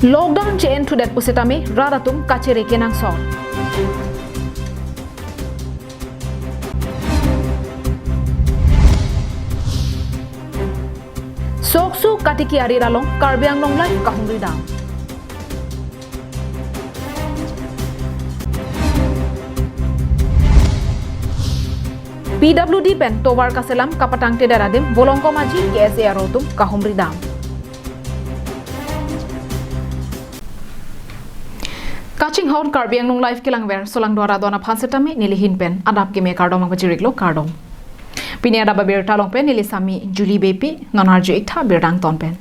Lockdown chain to that pusitami radatum kacere kenang sol. Soksu katiki ari ralong karbiang long lai kahungri dam. PWD pen towar kaselam kapatang tedaradim bolongko maji KSA rotum kahumri dam. Kaching hon karbiang long life kilang ver solang dora dona phansetami nilihin pen adap ke me kardom ang bajiriklo kardom. Pini Adap Abirta long pen nilisami Julie Bepi nonarjo ikta birdang ton pen.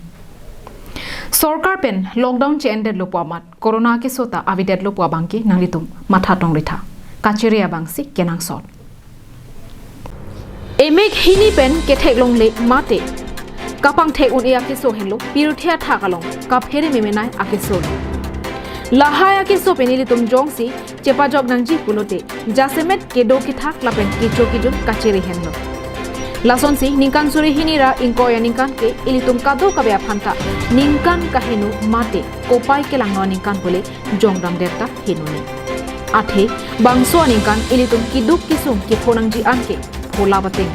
Sorkar pen lockdown chain dead lo puamat corona ke sota avidet lo puabangki nanglitum matha tong ritha kachiria bangsi kenang sol. Emek hini pen ke thek long le mate kapang thek un ya ke so hello piruthia thakalong kaphere memenai ake so. Lahaya ke so penilitum jongsi chepa jog nangji pulote jasemet kedo ki thak lapen ki chokijun kachiri henlo. Lason si ningkan suri hinira inkoya ningkan ke ilitum kado kabya phanta ningkan kahinu mate kopai ke langno ningkan pole jongdam derta hinuni. Athe bangso ningkan ilitum kiduk kisung ki phonangji anke phola bateng.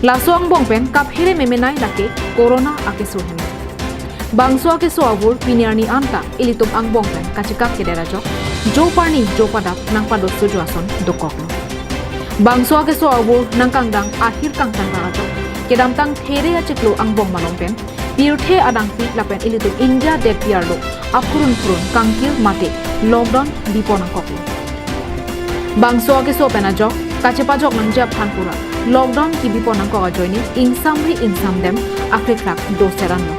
Lasong bongpen kaphere memenai lake corona ake so hen. Bangso ake so abur piniarni anta ilitum ang bongpen kachikak ke derajo joparni jopadap nang pado sujuason dokoklo. Bangso ake so abur nang kangdang akhir kangtang karajo kedam tang there achiklo ang bong malongpen pirthe adang pi lapen ilitum India det piarlo apurun kangkil mate lockdown diponang koklo. Bangso ake so penajo kachepajok nang jap phanpura lockdown ki biponang ko joini insam dem akrekrak doseranno.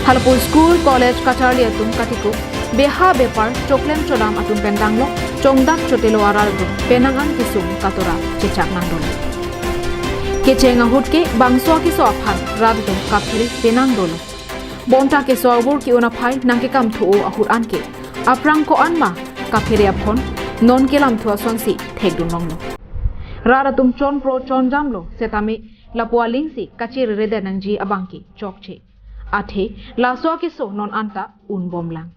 Halapur school college kacharli atum katiko beha bepar choklem chodam atum pendanglo chongdak chotelo araldo penangan kisum katora cecak nandolo. Kechenga hutke bangso ki so aphan raddo kapthiri penang dolo. Bonta ke so abur ki ona phai nangke kam thu ahur anke aprang ko anma kapthiri aphon non kelam thu asonsi thekdun longlo. Radatum chon pro chon jamlo setami lapua lingsi kachir rede nangji abangki chokche. Athe laso ke so non anta un bomlang.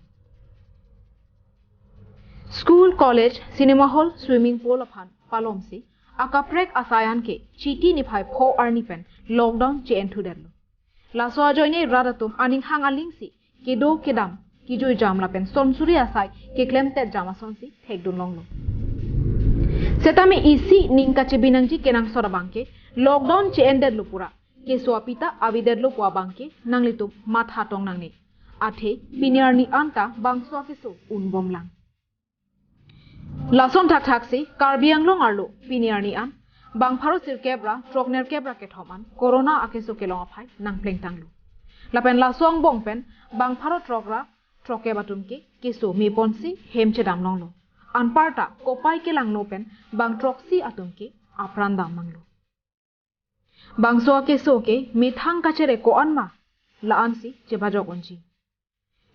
School, college, cinema hall, swimming pool aphan palomsi akaprek asayan ke chiti ni phai pho arni pen lockdown chain thu derlo. Laso ajoine radatum aning hang alingsi kedo kedam kijoi jamla pen sonsuri asai ke klemte jamasonsi thekdun longlo. Setame isi ningka chebinangji kenang sorabangke lockdown chain derlo pura ke soapita avidedlo puabangke nanglitum matha tong nangni. Athe piniarni anta bangso ke so un bomlang. Lason thak thaksi karbiang long arlo piniarni an bang pharo sir kebra trokner kebra ke thoman corona akeso ke long aphai nang pleng tanglo. Lapen lasong bongpen bang pharo trokra troke batumke keso mi ponsi hemche dam longlo. Anparta kopai ke lang no pen bang troksi atumke aprandam manglo. Bangso ake so ke mithang kachere ko anma laansi chebajok onji.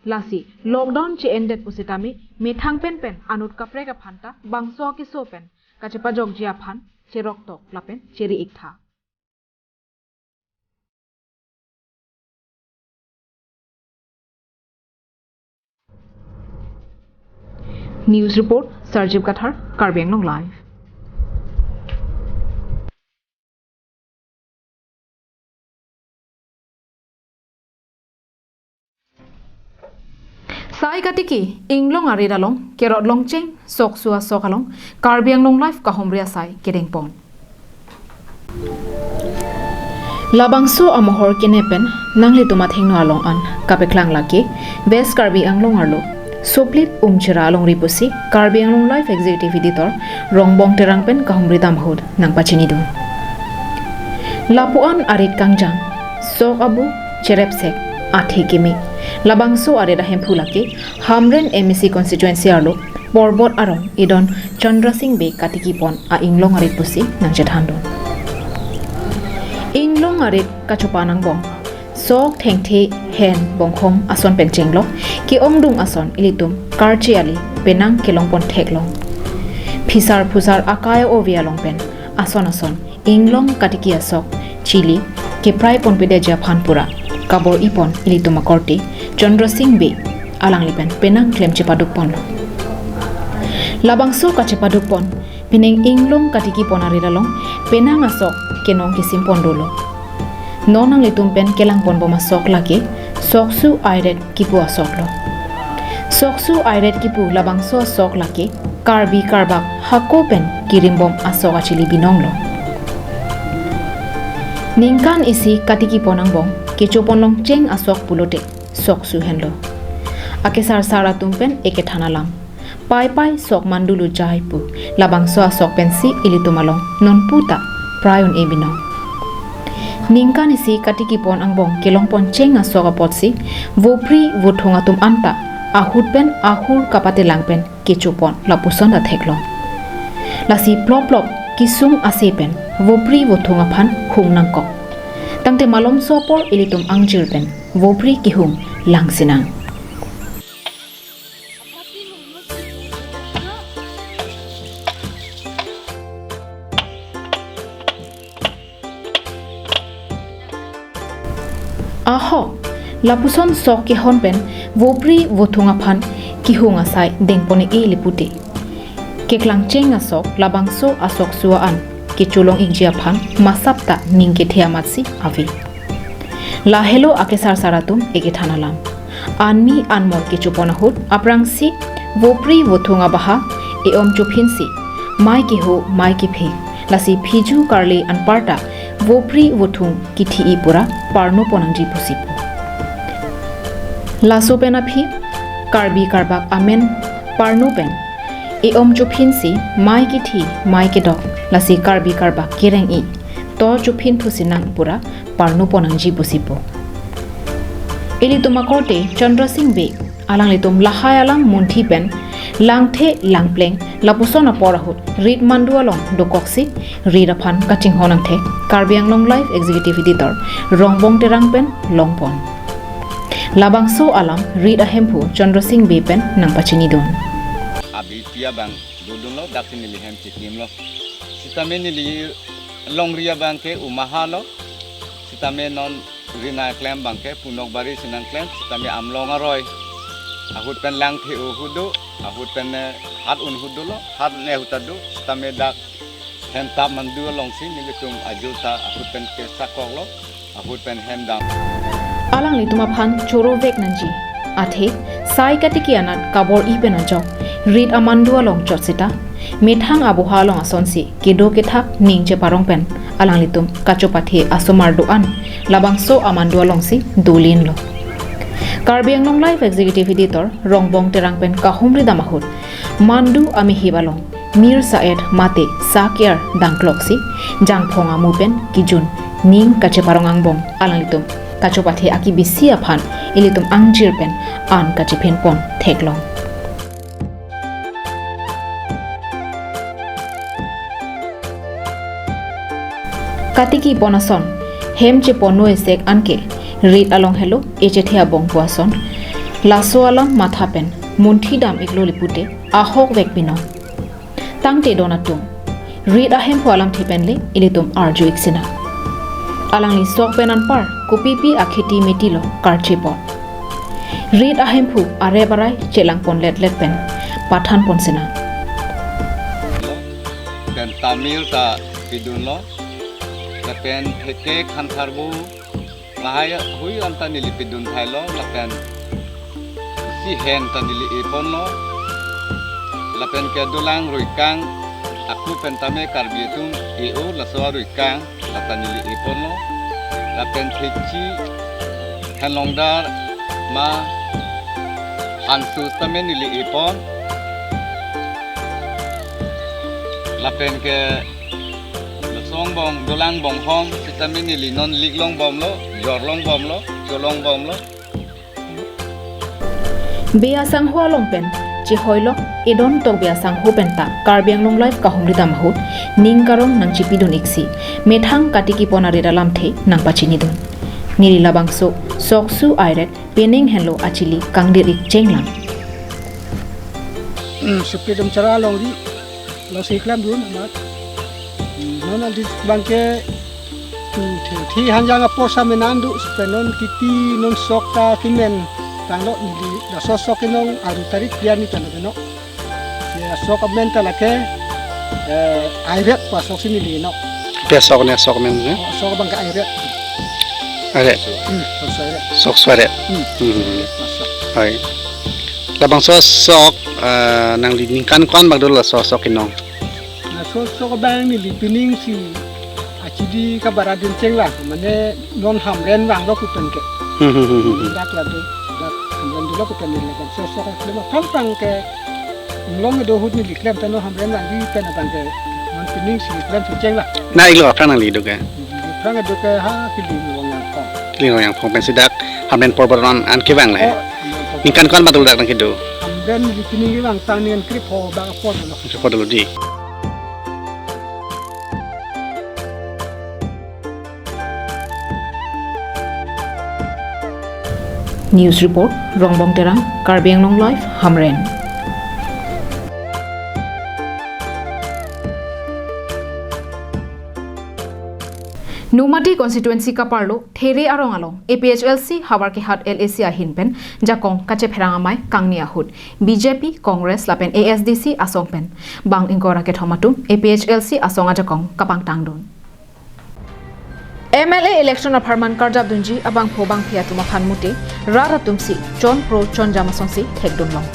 Lasi lockdown che ended pusitami mithang pen anut kapre ka phanta bangso ake so pen kachepajok jia phan cherok tok lapen cheri iktha. News report Sarjib Kathar Karbiang Long Live. Sai katiki inglong ari dalong kerot long cheng sok sua sokalong karbiang long life kahomria sai kedeng pon. Labangso amohor kinepen nangli tumat hengno along an kapeklang laki best karbi anglong arlo soplit umchira along ripusi karbiang long life executive editor rongbong terangpen kahomri damhud nang pachinidu. Lapuan arit kangjang sok abu cherepsek athi kimi labangso areda hempulake hamren MEC constituency arlo borbot arong idon Chandra Singh be katiki pon a inglong arit pusi nang jethandon inglong arit kachopanang bong sok thengthe hen bongkhom ason penchenglo ki ongdung ason ilitum karchiali penang kelong pon theklong phisar phusar akaya ovia longpen ason inglong katiki asok chili ke prai pon pede japhan pura kabor ipon ilituma korti Chandra Singh be alang lipen penang klem cepaduk pon lo labang so ka cepaduk pon peneng inglong katiki ponari dalong penang asok kenong kisim pon dolo nonang litum pen kelang pon boma sok lake soksu airet kipu asok lo soksu airet kipu labang so asok lake karbi karbak hako pen kirimbom asok achili binong lo ningkan isi katiki ponang bong kecho ponlong cheng asok pulote soksu henlo akesar sara tumpen eke thanalam pai sok mandulu jaipu labang so asok pensi ilitumalong non puta prayon ebinong ningkan isi katiki pon angbong kelong pon cheng asok apotsi vopri vothonga tum anta ahut pen ahur kapate langpen kecho pon lapuson da theklong lasi plop plop kisung ase pen vopri vothonga phan hungnang ko tangte malom sopor ilitum angjir pen vopri kihung langsinang aho lapuson sok ke hon pen vopri vothunga phan kihung asai dengpone e lipute keklang chenga sok labangso asok suaan ke chulong ingjia phan masapta ningke thiamatsi avi la hello akesar saratum ege thanalam anmi anmor ke chupona hut aprangsi vopri vothunga baha e om chuphinsi mai ke ho mai ke phe lasi phiju karle anparta vopri vothung kithi ipura parno ponangji pusipu laso pena phi karbi karbak amen parno pen e om chuphinsi mai kithi mai ke dok lasi karbi karbak kireng i to chuphin thusinang pura parno ponangji pusipu eli tumakote chandra singh be alang litum lahai alam munthi pen langthe langpleng lapusona porahut rit mandualong dokoksi riraphan kaching honang the karbiang long life executive editor rongbong terang pen longpon labangso alam rit ahempu chandra singh be pen nang pachini don Abirta bang dudun lo dakin li hem tikim lo sitame ni li long ria bang ke umaha lo sitame non rina klem bang ke punok bari sinang klem sitame amlong aroy ahut pen lang the hudu ahut pen hat un hudu lo hat ne hutadu sitame dak hem tap mandu long si ni litum ajuta ahut pen ke sakok lo ahut pen hem dam alang lituma phan choro vek nanji athe sai katiki anat kabor ipen ajok rit amandua long chotsita mithang abuha long asonsi kido ke thak ningche parong pen alang litum kachopathe asomar doan labangso amandua long si dolin lo karbiang long life executive editor rongbong terang pen kahumri damahut mandu ami hibalong mir saed mate sakyar dangkloksi jangphonga mupen kijun ning kache parong angbong alang litum kachopathe aki bisi aphan ilitum angjir pen an kache phen pon theklong katiki bonason hemche pono esek anke rit along hello echethia bongpuason laso alam matha pen munthi dam iklo lipute ahok vek pino tangte donatum rit ahem phalam thipenle ilitum arju iksina alang li sok penan par kupipi akheti metilo karchepo rit ahem phu are barai chelang pon let pen pathan pon sina dan tamil ta pidun lo lapen heke khantarbu lahaya hui anta nili pidun thailo lapen si hen ta nili ipon lo lapen ke dulang ruikang aku pentame karbietum eo laswa ruikang latan nili ipon lo lapen thichi hanlongdar ma hansu tame nili ipon lapen ke song bom dolang bom hom sitame nili non liglong bom lo jorlong bom lo cholong bom lo bea sang hwa long pen chi hoilok edon tok bea sang ho pen ta karbiang long life ka humri dam hut ning karong nang chipi dun iksi methang katiki ponari dalam the nang pachini dun niri labangso soksu airet pening hello achili kangdir ik chenglam sepedom cara long di long siklam dun mat non di bangke thi hanjang apo samenandu spenon kiti non sokta kimen tanglo ni la sosok inong aru tarik pian ni tanah no ya sok amenta lake airet pasok sini di no dia sok men ne sok bangka airet are sok sware hai labang sosok nang liningkan kon bagdol la sosok inong na sosok bang ni lipining si acidi kabaradin ceng lah mane non hamren wang lo kupen ke dak la do dak hamren do lo kupen ni la sosok lema pantang ke long do hut ni liklem tano hamren wang di pen abang ke non pining si liklem si ceng lah na ilo kan nang lido ke prang do ke ha pilih wong yang kong lino yang pong pensidak hamren porbaron an kewang le ningkan kon badul dak nang kido hamren lipining wang tang ni krip ho bang pot lo podol di News report Rongbong Terang Karbi Anglong Live Hamren Numati constituency ka parlo there arong along APHLC Habar ke hat LAC ahin pen jakong kache pherang amai kangni ahut BJP Congress lapen ASDC asong pen bang ingora ke thomatu APHLC asong ajakong kapang tangdon MLA election of Harman Karjab Dunji abang phobang phia tuma khan mute rara tumsi John Pro Chon Jamasong si thekdon long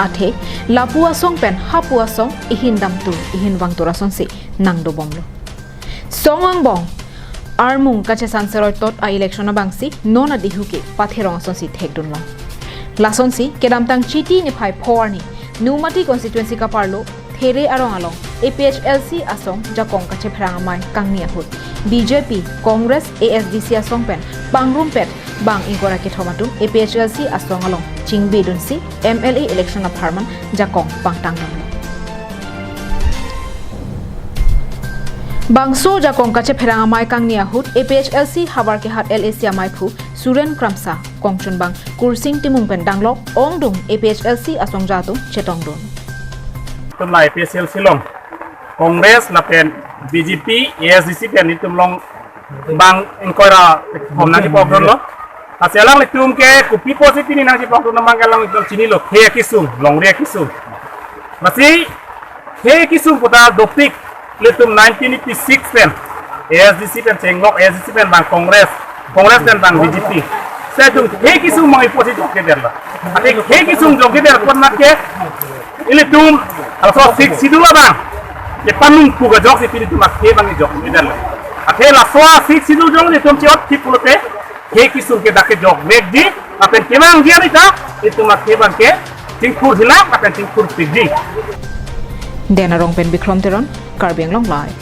athe lapua song pen hapua song ihin dam tu ihin wang tora song si nangdo bomlo songang bong Armung kache sanseroi tot a election bangsi nona dihuke patherong song si thekdon long lason si kedamtang chiti ni phai phorni Numati constituency ka parlo there arong along APHLC asong jakong kache pherang amai kangni ahut BJP Congress ASDC asong pen pangrum pet bang ingora ke thomatu APHLC asong along chingbe dunsi MLA election of Harman jakong pangtang nam Bangso jakong kache pherang amai kangni ahut APHLC Habar ke hat LAC amai phu Suren Kramsa Kongchun bang Kursing Timung pen danglok ongdung APHLC asong jatu chetong don tumlai APHLC long Congress lapen BJP ASDC pen itumlong bang engkora homna di pokron lo aselang letum ke kupi positif ni nang di pokron namang galang itum chini lo he kisum long re kisum masih he kisum puta dopik letum 1986 pen ASDC pen chenglok ASDC pen bang Congress pen bang BJP saya tum he kisum mang positif ke derla ate he kisum joge der pernah ke ini tum also fix sidula bang ye panung puga jok se pili tum akhe bang jok der la ate la soa fix sidul jong ni tum chiot tipulote he kisum ke dake jok meg di apen kemang dia nita itu akhe bang ke tingkur hila apen tingkur pigi Denarong pen Bikram Teron Karbi Anglong Live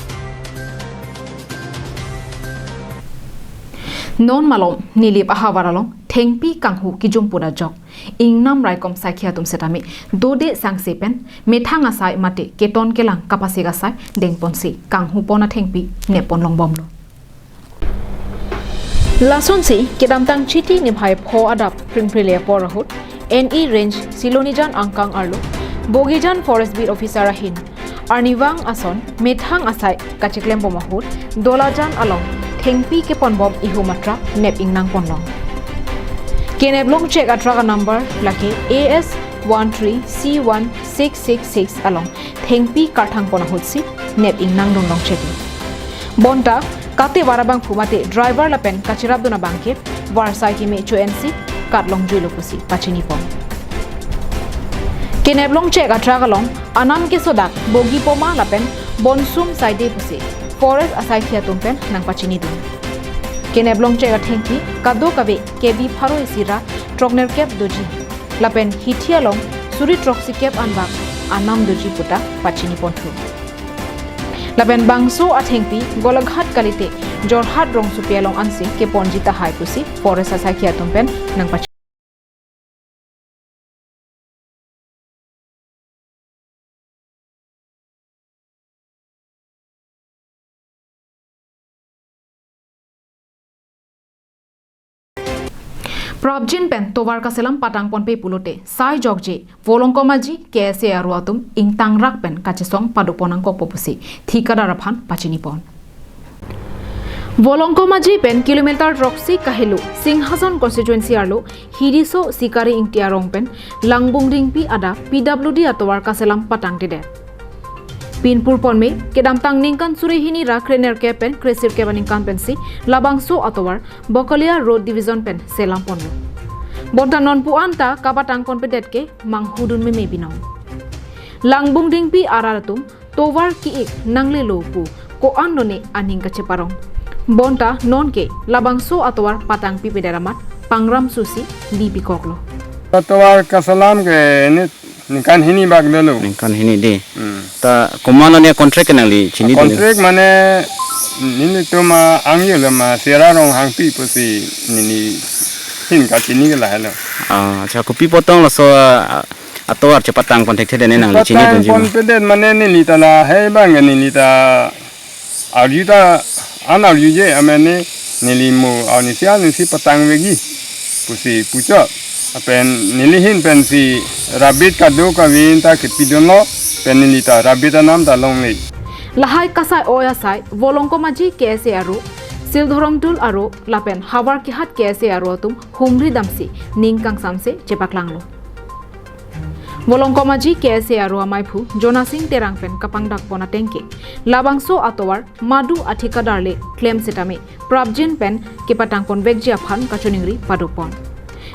Non malom nilip ahawaralong thengpi kanghu kijum pura jok ingnam raikom sakhia tum setami dode sangsepen methanga sai mate keton kelang kapasiga sai dengponsi kanghu pona thengpi nepon longbomlo lasonsi kedamtang chiti ni bhai pho adap pringprile porahut NE range silonijan angkang arlo bogijan forest beat officer ahin arniwang ason methang asai kachiklem bomahut dolajan along thengpi ke ponbom ihumatra nep ingnang ponlong keneblong check atraga number lake AS 13C1666 along thengpi karthang pona hutsi nep ingnang dongdong checking bonta kate warabang phumate driver lapen kachirab dona bangke warsai ki me choensi katlong juilo pusi pachini pom keneblong check atraga long anam ke sodak bogi poma lapen bonsum side pusi forest asai khia tumpen nang pachini dun keneblong chega thengki kado kabe kebi pharo isira trogner kep doji lapen hithialong suri troxi kep anbak anam doji puta pachini ponthu lapen bangso athengpi golaghat kalite jorhat rong supialong ansi ke ponjita hai pusi forest asai khia tumpen nang pachini Probjin pen tovar kaselam patang pon pe pulote sai jogje volongkomaji kese aruatum ing tangrak pen kachesong paduponang ko popusi thikada raphan pachini pon Volongko maji pen kilometer roksi kahelu Singhason constituency arlo hiriso sikari ingtia rongpen langbung ringpi ada PWD atowar kaselam patang tide. Pinpur ponme kedam tang ningkan surihini ra krener kepen kresir kebaningkan pensi labangso atowar Bokalia Road Division pen selam ponlo. Bonta non puanta kapatang konpedet ke manghudun me binong. Langbung ringpi araratum towar kiik nangle lopu ko andone aning kaceparong. Bonta non ke labangso atowar patang pi pederamat pangram susi di pikoklo. Atowar kasalam ke ni kan hini bag dulu. Kan hini di. Ta komano ne kontrak nang li chini dulu. Kontrak mana ini tu ma angyo lah ma serarong hang pi pasti ini hin kat sini ke lah hello. Acha kopi potong lo so atowar cepatang kontrak tede nang li chini dulu. Konfident mana ni lita lah hei bang ni lita Abirta anak je amane nilimu awnisia nisi petang lagi pusi pucuk apen nilihin pensi rabit kado kawin ta kepidonlo penilita rabit anam talong le Lahai kasai oya sai volongko maji kese aru sildhorong tul aru lapen hawar ki hat kese aru atum humri damsi ningkang samse cepaklanglo Volongko maji kese aru amaipu Jona Singh terang pen kapang dak pona tengke labangso atowar madu athika darle claim setame prabjin pen ke patang pon vegji aphan kachoningri padupon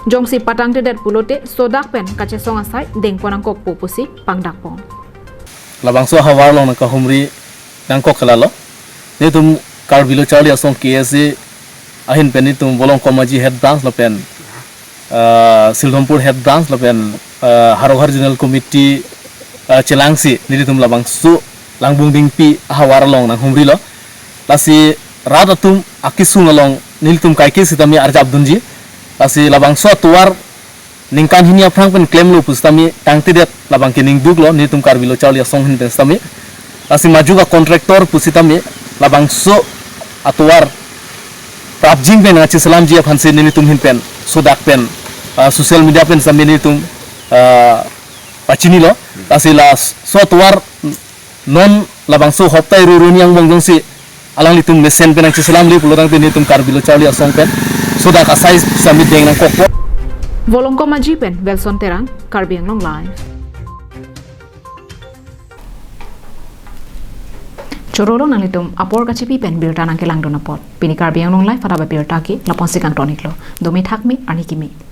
jongsi patang te det pulote sodak pen kache songa sai dengponang kok popusi pangdak pon labangso hawar long ka humri nang kok kalalo ne tum kar bilo chali asong kese ahin pen ni tum volongko maji head branch lo pen Sildompur head branch lo pen Harohar General Committee Celangsi nili tum labangso langbung dingpi hawar long nang humri lo lasi rada tum akisung long nili tum kaiki sitami arjab dunji lasi labangso tuar ningkan hini aprang pen claim lo pustami tangti det labang kening dug lo nili tum karbilo chawli asong hin pensami lasi maju ka kontraktor pusitami labangso atuar prabjing pen achi salam ji aphan se nili tum hin pen sodak pen social media pen sami nili tum pacini lo tasila software non labangso hoptai rurun yang bongjong si alang litum mesen penang selam li pulorang tini tum karbilo chawli asong pen soda ka size sami deng nang kokpo Volongko maji pen Belson terang Karbiang long live Chorolo nang litum apor kachipi pen Abirta nang kelang donapot pini Karbiang long live para Abirta ki lapon sikang tonik lo domi thakmi ani kimi